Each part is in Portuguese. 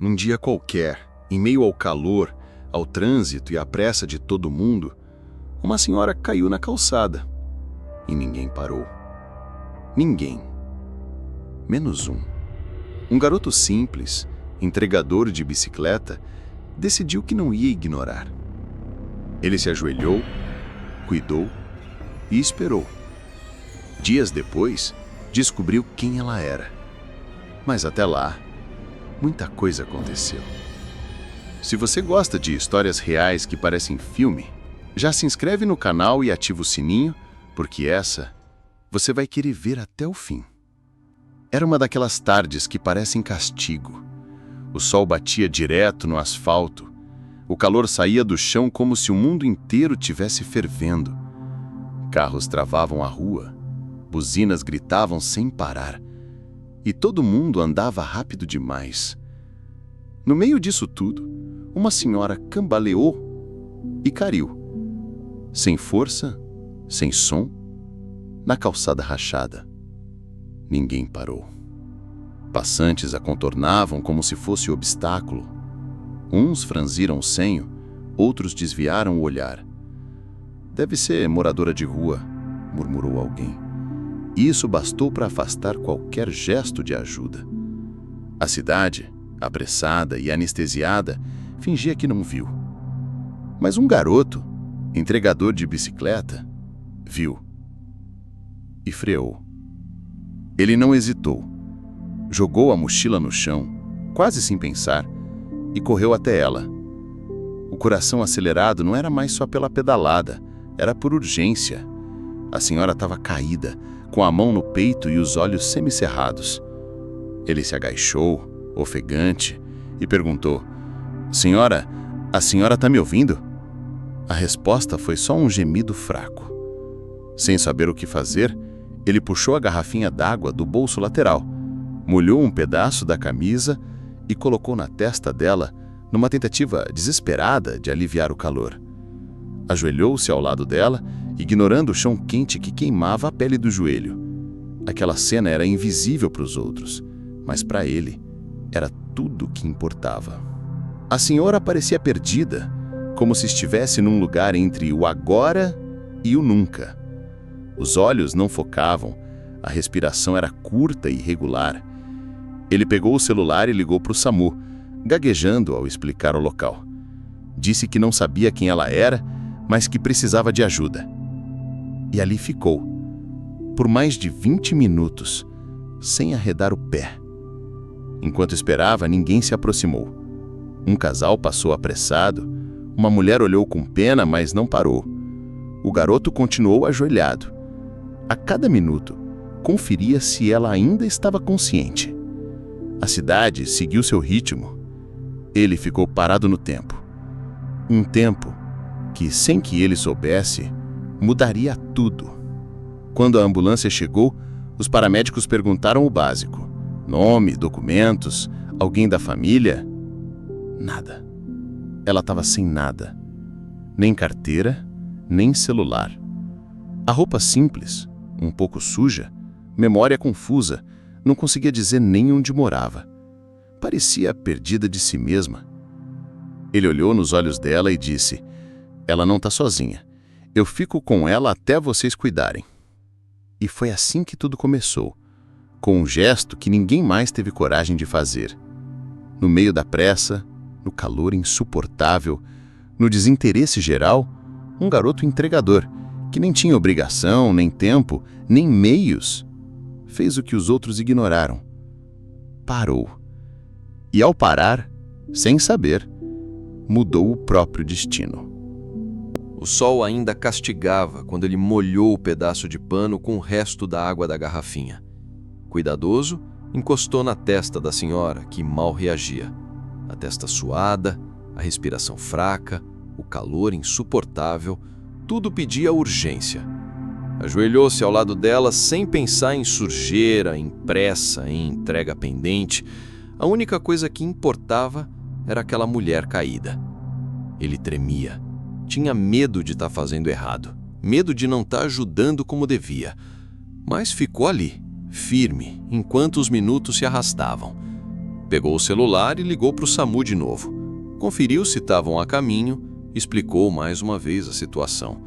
Num dia qualquer, em meio ao calor, ao trânsito e à pressa de todo mundo, uma senhora caiu na calçada e ninguém parou. Ninguém. Menos um. Um garoto simples, entregador de bicicleta, decidiu que não ia ignorar. Ele se ajoelhou, cuidou e esperou. Dias depois, descobriu quem ela era. Mas até lá, muita coisa aconteceu. Se você gosta de histórias reais que parecem filme, já se inscreve no canal e ativa o sininho, porque essa você vai querer ver até o fim. Era uma daquelas tardes que parecem castigo. O sol batia direto no asfalto. O calor saía do chão como se o mundo inteiro tivesse fervendo. Carros travavam a rua, buzinas gritavam sem parar, e todo mundo andava rápido demais. No meio disso tudo, uma senhora cambaleou e caiu, sem força, sem som, na calçada rachada. Ninguém parou. Passantes a contornavam como se fosse obstáculo. Uns franziram o senho, outros desviaram o olhar. "Deve ser moradora de rua", murmurou alguém. Isso bastou para afastar qualquer gesto de ajuda. A cidade, apressada e anestesiada, fingia que não viu. Mas um garoto, entregador de bicicleta, viu e freou. Ele não hesitou. Jogou a mochila no chão, quase sem pensar, e correu até ela. O coração acelerado não era mais só pela pedalada, era por urgência. A senhora estava caída, com a mão no peito e os olhos semicerrados. Ele se agachou, ofegante, e perguntou: "Senhora, a senhora está me ouvindo?" A resposta foi só um gemido fraco. Sem saber o que fazer, ele puxou a garrafinha d'água do bolso lateral, molhou um pedaço da camisa e colocou na testa dela, numa tentativa desesperada de aliviar o calor. Ajoelhou-se ao lado dela, ignorando o chão quente que queimava a pele do joelho. Aquela cena era invisível para os outros, mas para ele era tudo o que importava. A senhora parecia perdida, como se estivesse num lugar entre o agora e o nunca. Os olhos não focavam, a respiração era curta e irregular. Ele pegou o celular e ligou para o SAMU, gaguejando ao explicar o local. Disse que não sabia quem ela era, mas que precisava de ajuda. E ali ficou, por mais de 20 minutos, sem arredar o pé. Enquanto esperava, ninguém se aproximou. Um casal passou apressado, uma mulher olhou com pena, mas não parou. O garoto continuou ajoelhado. A cada minuto, conferia se ela ainda estava consciente. A cidade seguiu seu ritmo. Ele ficou parado no tempo. Um tempo que, sem que ele soubesse, mudaria tudo. Quando a ambulância chegou, os paramédicos perguntaram o básico: nome, documentos, alguém da família? Nada. Ela estava sem nada. Nem carteira, nem celular. A roupa simples, um pouco suja, memória confusa, não conseguia dizer nem onde morava. Parecia perdida de si mesma. Ele olhou nos olhos dela e disse: "Ela não está sozinha. Eu fico com ela até vocês cuidarem." E foi assim que tudo começou, com um gesto que ninguém mais teve coragem de fazer. No meio da pressa, no calor insuportável, no desinteresse geral, um garoto entregador, que nem tinha obrigação, nem tempo, nem meios, fez o que os outros ignoraram. Parou. E ao parar, sem saber, mudou o próprio destino. O sol ainda castigava quando ele molhou o pedaço de pano com o resto da água da garrafinha. Cuidadoso, encostou na testa da senhora, que mal reagia. A testa suada, a respiração fraca, o calor insuportável, tudo pedia urgência. Ajoelhou-se ao lado dela sem pensar em sujeira, em pressa, em entrega pendente. A única coisa que importava era aquela mulher caída. Ele tremia. Tinha medo de estar fazendo errado, medo de não estar ajudando como devia. Mas ficou ali, firme, enquanto os minutos se arrastavam. Pegou o celular e ligou para o SAMU de novo. Conferiu se estavam a caminho, explicou mais uma vez a situação.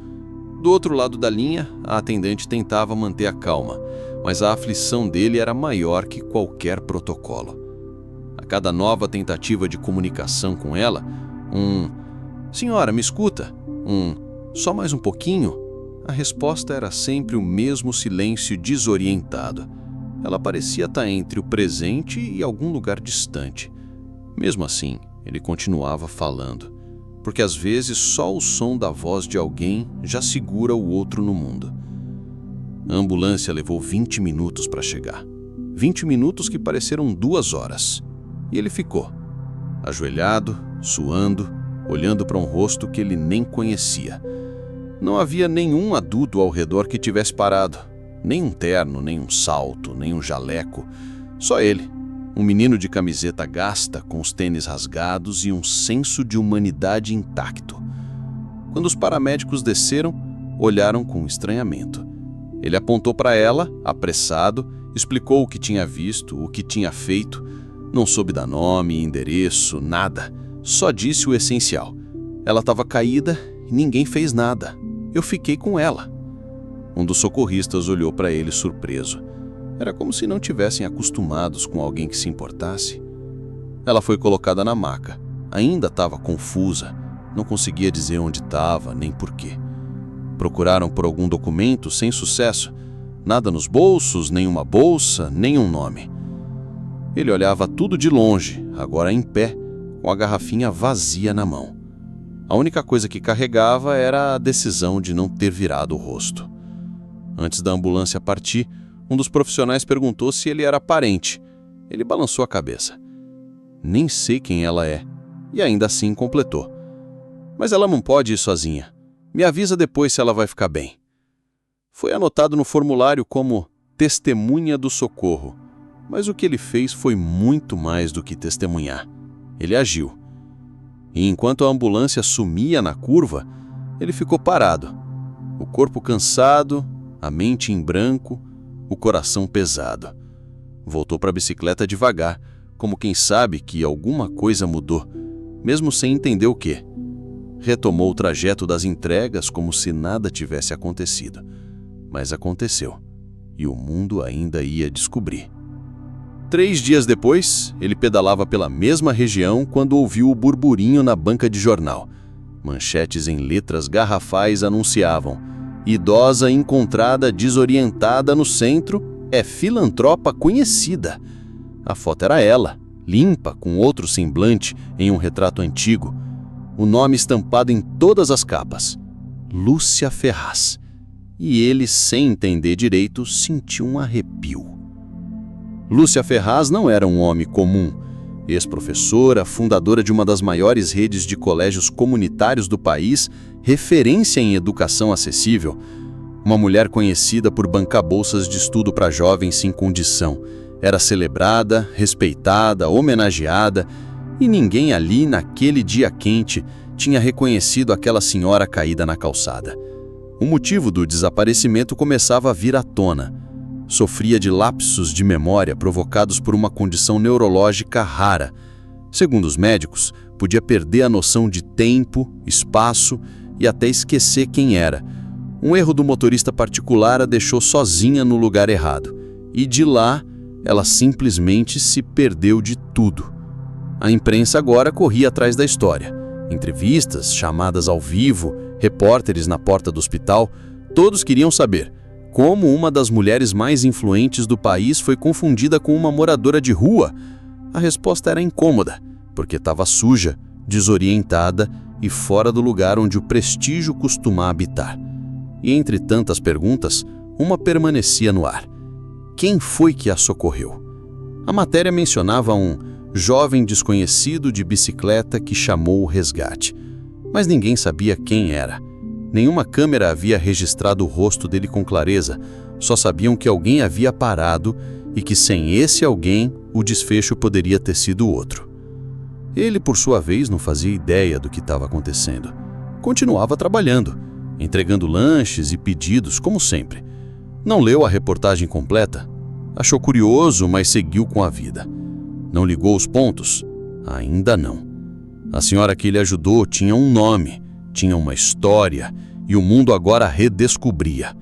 Do outro lado da linha, a atendente tentava manter a calma, mas a aflição dele era maior que qualquer protocolo. A cada nova tentativa de comunicação com ela, "Senhora, me escuta?", "Só mais um pouquinho?", a resposta era sempre o mesmo silêncio desorientado. Ela parecia estar entre o presente e algum lugar distante. Mesmo assim, ele continuava falando, porque às vezes só o som da voz de alguém já segura o outro no mundo. A ambulância levou 20 minutos para chegar. 20 minutos que pareceram 2 horas. E ele ficou, ajoelhado, suando, olhando para um rosto que ele nem conhecia. Não havia nenhum adulto ao redor que tivesse parado. Nem um terno, nem um salto, nem um jaleco. Só ele, um menino de camiseta gasta, com os tênis rasgados e um senso de humanidade intacto. Quando os paramédicos desceram, olharam com estranhamento. Ele apontou para ela, apressado, explicou o que tinha visto, o que tinha feito. Não soube dar nome, endereço, nada. Só disse o essencial. Ela estava caída e ninguém fez nada. Eu fiquei com ela. Um dos socorristas olhou para ele surpreso. Era como se não tivessem acostumados com alguém que se importasse. Ela foi colocada na maca. Ainda estava confusa. Não conseguia dizer onde estava, nem porquê. Procuraram por algum documento sem sucesso. Nada nos bolsos, nenhuma bolsa, nenhum nome. Ele olhava tudo de longe, agora em pé, com a garrafinha vazia na mão. A única coisa que carregava era a decisão de não ter virado o rosto. Antes da ambulância partir, um dos profissionais perguntou se ele era parente. Ele balançou a cabeça. Nem sei quem ela é. E ainda assim completou. Mas ela não pode ir sozinha. Me avisa depois se ela vai ficar bem. Foi anotado no formulário como testemunha do socorro. Mas o que ele fez foi muito mais do que testemunhar. Ele agiu. E enquanto a ambulância sumia na curva, ele ficou parado. O corpo cansado, a mente em branco, o coração pesado. Voltou para a bicicleta devagar, como quem sabe que alguma coisa mudou, mesmo sem entender o quê. Retomou o trajeto das entregas como se nada tivesse acontecido. Mas aconteceu, e o mundo ainda ia descobrir. 3 dias depois, ele pedalava pela mesma região quando ouviu o burburinho na banca de jornal. Manchetes em letras garrafais anunciavam: idosa encontrada desorientada no centro é filantropa conhecida. A foto era ela, limpa, com outro semblante em um retrato antigo. O nome estampado em todas as capas: Lúcia Ferraz. E ele, sem entender direito, sentiu um arrepio. Lúcia Ferraz não era um homem comum. Ex-professora, fundadora de uma das maiores redes de colégios comunitários do país, referência em educação acessível. Uma mulher conhecida por bancar bolsas de estudo para jovens sem condição. Era celebrada, respeitada, homenageada, e ninguém ali, naquele dia quente, tinha reconhecido aquela senhora caída na calçada. O motivo do desaparecimento começava a vir à tona. Sofria de lapsos de memória provocados por uma condição neurológica rara. Segundo os médicos, podia perder a noção de tempo, espaço e até esquecer quem era. Um erro do motorista particular a deixou sozinha no lugar errado. E de lá, ela simplesmente se perdeu de tudo. A imprensa agora corria atrás da história. Entrevistas, chamadas ao vivo, repórteres na porta do hospital, todos queriam saber como uma das mulheres mais influentes do país foi confundida com uma moradora de rua. A resposta era incômoda, porque estava suja, desorientada e fora do lugar onde o prestígio costuma habitar. E entre tantas perguntas, uma permanecia no ar: quem foi que a socorreu? A matéria mencionava um jovem desconhecido de bicicleta que chamou o resgate, mas ninguém sabia quem era. Nenhuma câmera havia registrado o rosto dele com clareza, só sabiam que alguém havia parado e que sem esse alguém, o desfecho poderia ter sido outro. Ele, por sua vez, não fazia ideia do que estava acontecendo. Continuava trabalhando, entregando lanches e pedidos, como sempre. Não leu a reportagem completa. Achou curioso, mas seguiu com a vida. Não ligou os pontos? Ainda não. A senhora que ele ajudou tinha um nome, tinha uma história, e o mundo agora a redescobria.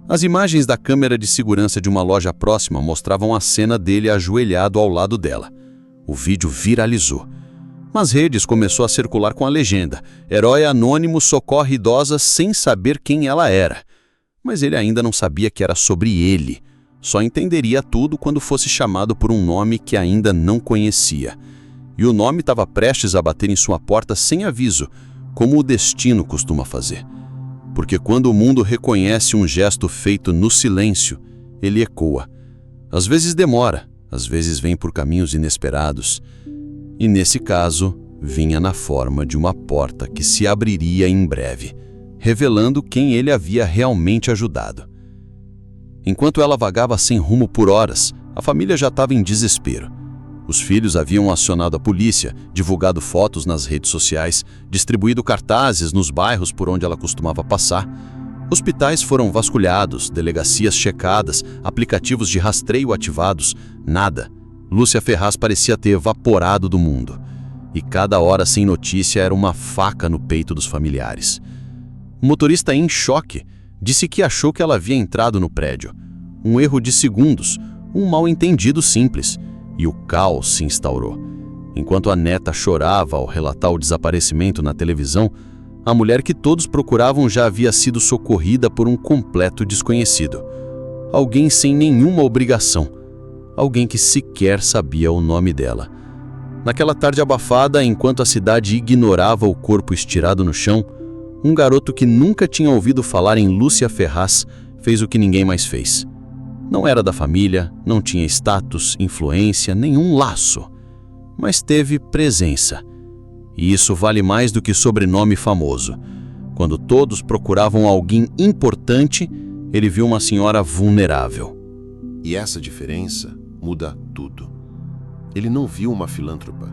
As imagens da câmera de segurança de uma loja próxima mostravam a cena dele ajoelhado ao lado dela. O vídeo viralizou. Nas redes começou a circular com a legenda: herói anônimo socorre idosa sem saber quem ela era. Mas ele ainda não sabia que era sobre ele. Só entenderia tudo quando fosse chamado por um nome que ainda não conhecia. E o nome estava prestes a bater em sua porta sem aviso, como o destino costuma fazer. Porque quando o mundo reconhece um gesto feito no silêncio, ele ecoa. Às vezes demora, às vezes vem por caminhos inesperados. E nesse caso, vinha na forma de uma porta que se abriria em breve, revelando quem ele havia realmente ajudado. Enquanto ela vagava sem rumo por horas, a família já estava em desespero. Os filhos haviam acionado a polícia, divulgado fotos nas redes sociais, distribuído cartazes nos bairros por onde ela costumava passar. Hospitais foram vasculhados, delegacias checadas, aplicativos de rastreio ativados, nada. Lúcia Ferraz parecia ter evaporado do mundo. E cada hora sem notícia era uma faca no peito dos familiares. O motorista, em choque, disse que achou que ela havia entrado no prédio. Um erro de segundos, um mal-entendido simples. E o caos se instaurou. Enquanto a neta chorava ao relatar o desaparecimento na televisão, a mulher que todos procuravam já havia sido socorrida por um completo desconhecido. Alguém sem nenhuma obrigação. Alguém que sequer sabia o nome dela. Naquela tarde abafada, enquanto a cidade ignorava o corpo estirado no chão, um garoto que nunca tinha ouvido falar em Lúcia Ferraz fez o que ninguém mais fez. Não era da família, não tinha status, influência, nenhum laço, mas teve presença. E isso vale mais do que sobrenome famoso. Quando todos procuravam alguém importante, ele viu uma senhora vulnerável. E essa diferença muda tudo. Ele não viu uma filântropa,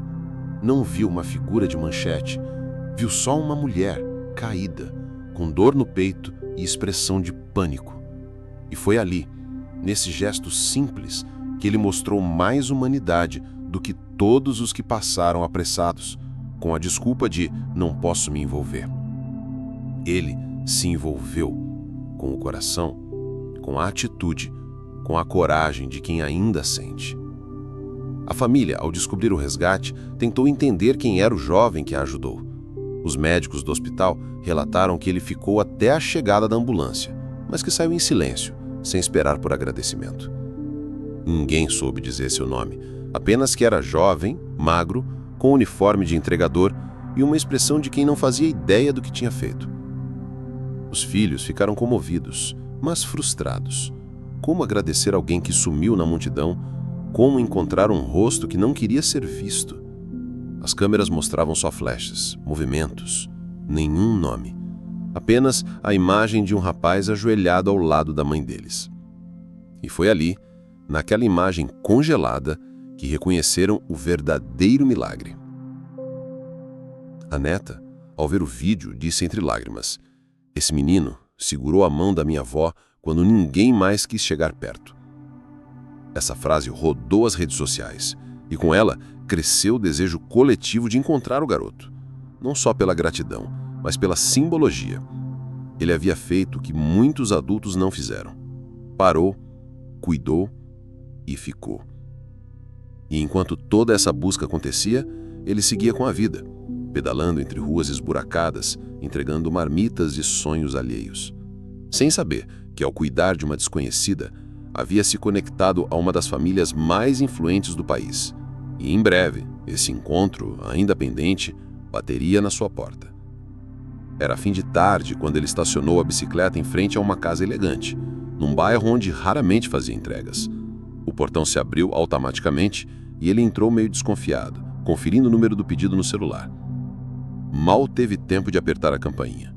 não viu uma figura de manchete, viu só uma mulher caída, com dor no peito e expressão de pânico. E foi ali, nesse gesto simples, que ele mostrou mais humanidade do que todos os que passaram apressados, com a desculpa de não posso me envolver. Ele se envolveu com o coração, com a atitude, com a coragem de quem ainda sente. A família, ao descobrir o resgate, tentou entender quem era o jovem que a ajudou. Os médicos do hospital relataram que ele ficou até a chegada da ambulância, mas que saiu em silêncio, sem esperar por agradecimento. Ninguém soube dizer seu nome, apenas que era jovem, magro, com uniforme de entregador e uma expressão de quem não fazia ideia do que tinha feito. Os filhos ficaram comovidos, mas frustrados. Como agradecer alguém que sumiu na multidão? Como encontrar um rosto que não queria ser visto? As câmeras mostravam só flashes, movimentos, nenhum nome. Apenas a imagem de um rapaz ajoelhado ao lado da mãe deles. E foi ali, naquela imagem congelada, que reconheceram o verdadeiro milagre. A neta, ao ver o vídeo, disse entre lágrimas: "Esse menino segurou a mão da minha avó quando ninguém mais quis chegar perto." Essa frase rodou as redes sociais, e com ela cresceu o desejo coletivo de encontrar o garoto, não só pela gratidão, mas pela simbologia. Ele havia feito o que muitos adultos não fizeram. Parou, cuidou e ficou. E enquanto toda essa busca acontecia, ele seguia com a vida, pedalando entre ruas esburacadas, entregando marmitas de sonhos alheios, sem saber que, ao cuidar de uma desconhecida, havia se conectado a uma das famílias mais influentes do país. E em breve, esse encontro, ainda pendente, bateria na sua porta. Era fim de tarde quando ele estacionou a bicicleta em frente a uma casa elegante, num bairro onde raramente fazia entregas. O portão se abriu automaticamente e ele entrou meio desconfiado, conferindo o número do pedido no celular. Mal teve tempo de apertar a campainha.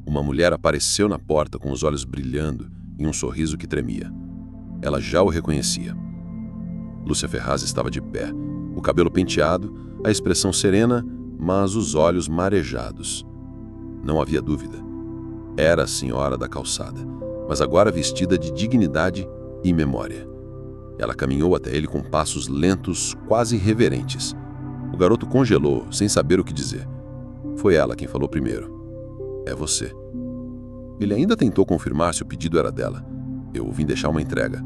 Uma mulher apareceu na porta com os olhos brilhando e um sorriso que tremia. Ela já o reconhecia. Lúcia Ferraz estava de pé, o cabelo penteado, a expressão serena, mas os olhos marejados. Não havia dúvida. Era a senhora da calçada, mas agora vestida de dignidade e memória. Ela caminhou até ele com passos lentos, quase reverentes. O garoto congelou, sem saber o que dizer. Foi ela quem falou primeiro. É você. Ele ainda tentou confirmar se o pedido era dela. Eu vim deixar uma entrega.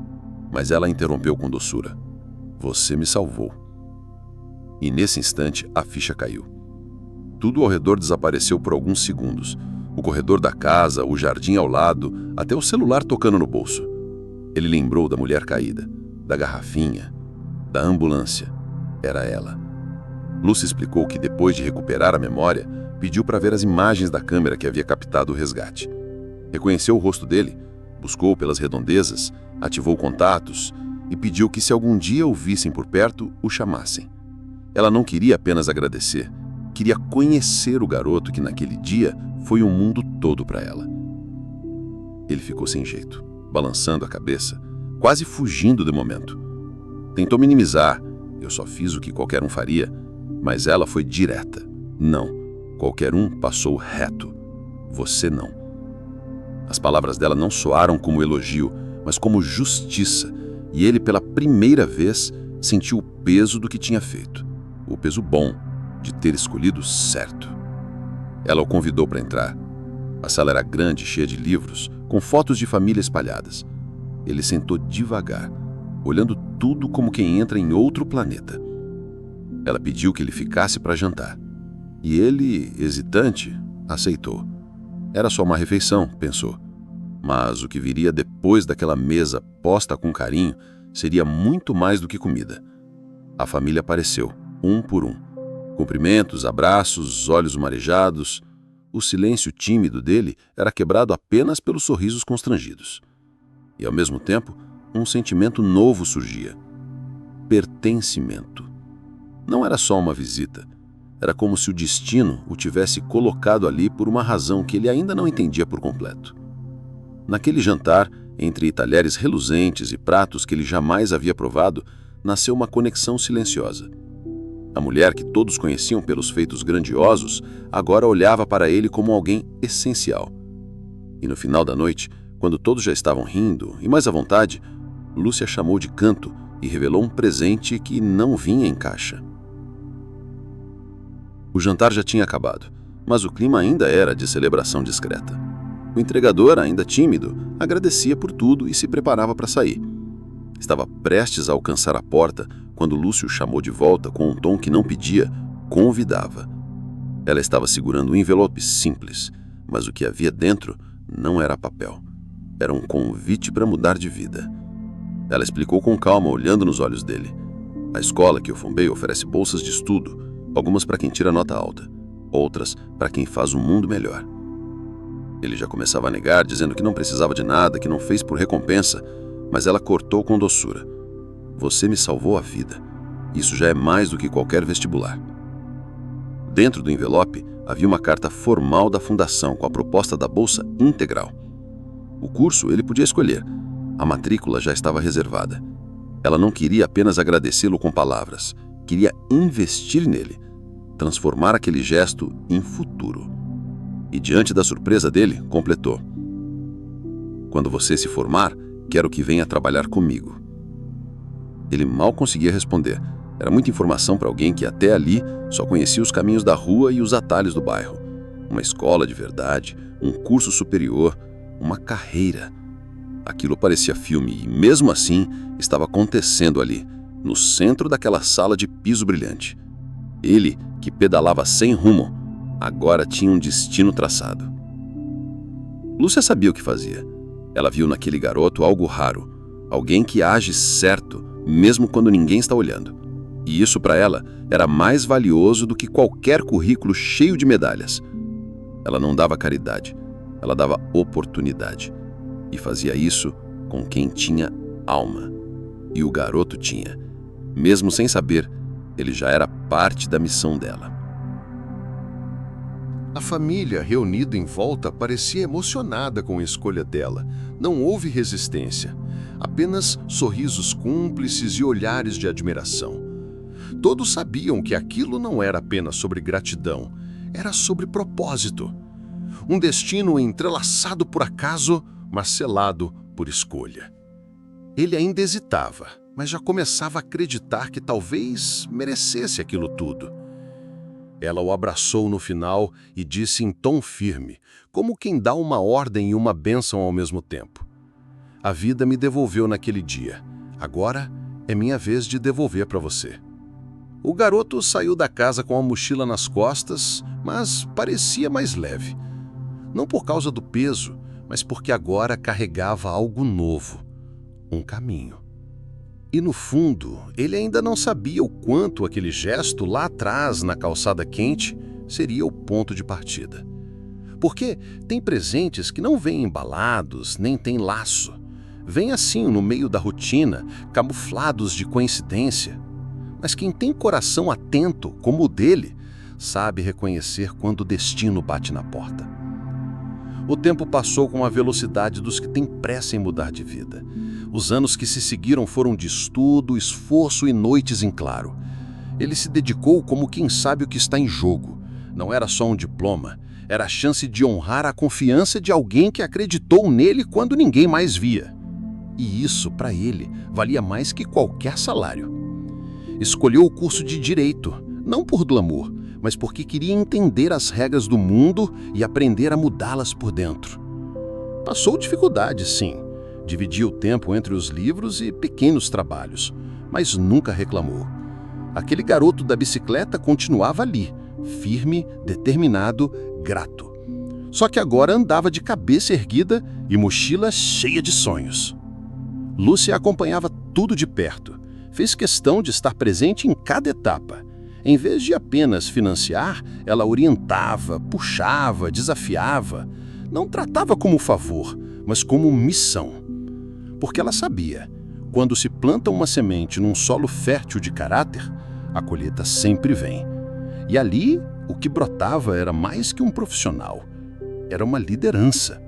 Mas ela interrompeu com doçura. Você me salvou. E nesse instante, a ficha caiu. Tudo ao redor desapareceu por alguns segundos. O corredor da casa, o jardim ao lado, até o celular tocando no bolso. Ele lembrou da mulher caída, da garrafinha, da ambulância. Era ela. Lucy explicou que depois de recuperar a memória, pediu para ver as imagens da câmera que havia captado o resgate. Reconheceu o rosto dele, buscou pelas redondezas, ativou contatos e pediu que, se algum dia o vissem por perto, o chamassem. Ela não queria apenas agradecer, queria conhecer o garoto que naquele dia foi o mundo todo para ela. Ele ficou sem jeito, balançando a cabeça, quase fugindo do momento. Tentou minimizar, eu só fiz o que qualquer um faria, mas ela foi direta. Não, qualquer um passou reto. Você não. As palavras dela não soaram como elogio, mas como justiça, e ele, pela primeira vez, sentiu o peso do que tinha feito. O peso bom de ter escolhido certo. Ela o convidou para entrar. A sala era grande, cheia de livros, com fotos de família espalhadas. Ele sentou devagar, olhando tudo como quem entra em outro planeta. Ela pediu que ele ficasse para jantar. E ele, hesitante, aceitou. Era só uma refeição, pensou. Mas o que viria depois daquela mesa posta com carinho seria muito mais do que comida. A família apareceu, um por um. Cumprimentos, abraços, olhos marejados. O silêncio tímido dele era quebrado apenas pelos sorrisos constrangidos. E, ao mesmo tempo, um sentimento novo surgia. Pertencimento. Não era só uma visita. Era como se o destino o tivesse colocado ali por uma razão que ele ainda não entendia por completo. Naquele jantar, entre talheres reluzentes e pratos que ele jamais havia provado, nasceu uma conexão silenciosa. A mulher que todos conheciam pelos feitos grandiosos, agora olhava para ele como alguém essencial. E no final da noite, quando todos já estavam rindo e mais à vontade, Lúcia chamou de canto e revelou um presente que não vinha em caixa. O jantar já tinha acabado, mas o clima ainda era de celebração discreta. O entregador, ainda tímido, agradecia por tudo e se preparava para sair. Estava prestes a alcançar a porta quando Lúcio chamou de volta com um tom que não pedia, convidava. Ela estava segurando um envelope simples, mas o que havia dentro não era papel. Era um convite para mudar de vida. Ela explicou com calma, olhando nos olhos dele. A escola que eu fundei oferece bolsas de estudo, algumas para quem tira nota alta, outras para quem faz um mundo melhor. Ele já começava a negar, dizendo que não precisava de nada, que não fez por recompensa, mas ela cortou com doçura. Você me salvou a vida. Isso já é mais do que qualquer vestibular. Dentro do envelope havia uma carta formal da fundação com a proposta da bolsa integral. O curso ele podia escolher. A matrícula já estava reservada. Ela não queria apenas agradecê-lo com palavras, queria investir nele, transformar aquele gesto em futuro. E diante da surpresa dele, completou. Quando você se formar, quero que venha trabalhar comigo. Ele mal conseguia responder. Era muita informação para alguém que até ali só conhecia os caminhos da rua e os atalhos do bairro. Uma escola de verdade, um curso superior, uma carreira. Aquilo parecia filme e, mesmo assim, estava acontecendo ali, no centro daquela sala de piso brilhante. Ele, que pedalava sem rumo, agora tinha um destino traçado. Lúcia sabia o que fazia. Ela viu naquele garoto algo raro, alguém que age certo, mesmo quando ninguém está olhando. E isso para ela era mais valioso do que qualquer currículo cheio de medalhas. Ela não dava caridade, ela dava oportunidade. E fazia isso com quem tinha alma. E o garoto tinha. Mesmo sem saber, ele já era parte da missão dela. A família, reunida em volta, parecia emocionada com a escolha dela. Não houve resistência, apenas sorrisos cúmplices e olhares de admiração. Todos sabiam que aquilo não era apenas sobre gratidão, era sobre propósito. Um destino entrelaçado por acaso, mas selado por escolha. Ele ainda hesitava, mas já começava a acreditar que talvez merecesse aquilo tudo. Ela o abraçou no final e disse em tom firme, como quem dá uma ordem e uma bênção ao mesmo tempo: "A vida me devolveu naquele dia. Agora é minha vez de devolver para você." O garoto saiu da casa com a mochila nas costas, mas parecia mais leve. Não por causa do peso, mas porque agora carregava algo novo, um caminho. E no fundo, ele ainda não sabia o quanto aquele gesto lá atrás, na calçada quente, seria o ponto de partida. Porque tem presentes que não vêm embalados, nem têm laço. Vêm assim no meio da rotina, camuflados de coincidência. Mas quem tem coração atento, como o dele, sabe reconhecer quando o destino bate na porta. O tempo passou com a velocidade dos que têm pressa em mudar de vida. Os anos que se seguiram foram de estudo, esforço e noites em claro. Ele se dedicou como quem sabe o que está em jogo. Não era só um diploma, era a chance de honrar a confiança de alguém que acreditou nele quando ninguém mais via. E isso, para ele, valia mais que qualquer salário. Escolheu o curso de Direito, não por glamour, mas porque queria entender as regras do mundo e aprender a mudá-las por dentro. Passou dificuldades, sim. Dividia o tempo entre os livros e pequenos trabalhos, mas nunca reclamou. Aquele garoto da bicicleta continuava ali, firme, determinado, grato. Só que agora andava de cabeça erguida e mochila cheia de sonhos. Lúcia acompanhava tudo de perto. Fez questão de estar presente em cada etapa. Em vez de apenas financiar, ela orientava, puxava, desafiava. Não tratava como favor, mas como missão. Porque ela sabia, quando se planta uma semente num solo fértil de caráter, a colheita sempre vem. E ali, o que brotava era mais que um profissional. Era uma liderança.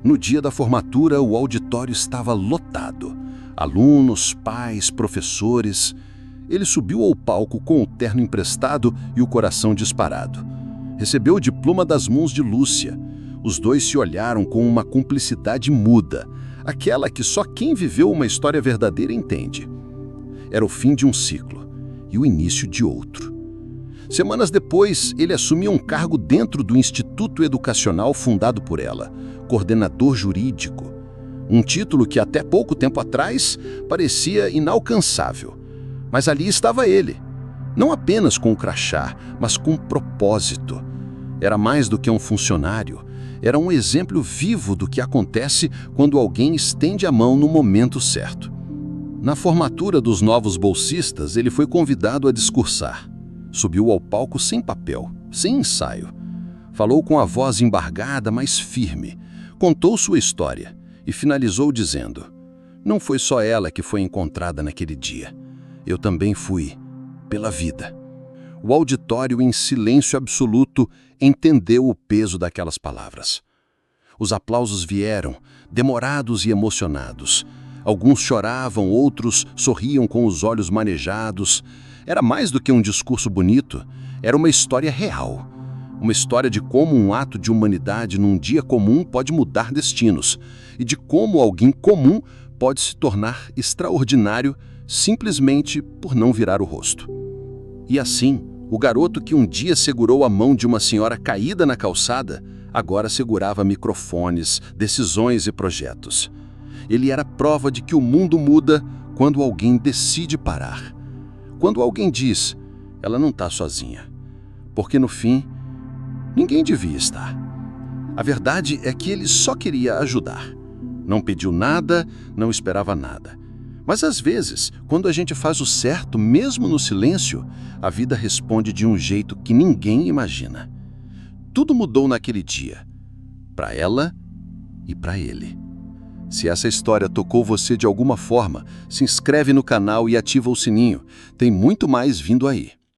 No dia da formatura, o auditório estava lotado. Alunos, pais, professores. Ele subiu ao palco com o terno emprestado e o coração disparado. Recebeu o diploma das mãos de Lúcia. Os dois se olharam com uma cumplicidade muda, aquela que só quem viveu uma história verdadeira entende. Era o fim de um ciclo e o início de outro. Semanas depois, ele assumia um cargo dentro do Instituto Educacional fundado por ela, coordenador jurídico. Um título que até pouco tempo atrás parecia inalcançável. Mas ali estava ele, não apenas com o crachá, mas com propósito. Era mais do que um funcionário, era um exemplo vivo do que acontece quando alguém estende a mão no momento certo. Na formatura dos novos bolsistas, ele foi convidado a discursar. Subiu ao palco sem papel, sem ensaio. Falou com a voz embargada, mas firme. Contou sua história e finalizou dizendo: "Não foi só ela que foi encontrada naquele dia. Eu também fui, pela vida." O auditório, em silêncio absoluto, entendeu o peso daquelas palavras. Os aplausos vieram, demorados e emocionados. Alguns choravam, outros sorriam com os olhos marejados. Era mais do que um discurso bonito, era uma história real. Uma história de como um ato de humanidade num dia comum pode mudar destinos e de como alguém comum pode se tornar extraordinário simplesmente por não virar o rosto. E assim, o garoto que um dia segurou a mão de uma senhora caída na calçada, agora segurava microfones, decisões e projetos. Ele era prova de que o mundo muda quando alguém decide parar. Quando alguém diz, ela não está sozinha. Porque no fim, ninguém devia estar. A verdade é que ele só queria ajudar. Não pediu nada, não esperava nada. Mas às vezes, quando a gente faz o certo, mesmo no silêncio, a vida responde de um jeito que ninguém imagina. Tudo mudou naquele dia. Para ela e para ele. Se essa história tocou você de alguma forma, se inscreve no canal e ativa o sininho. Tem muito mais vindo aí.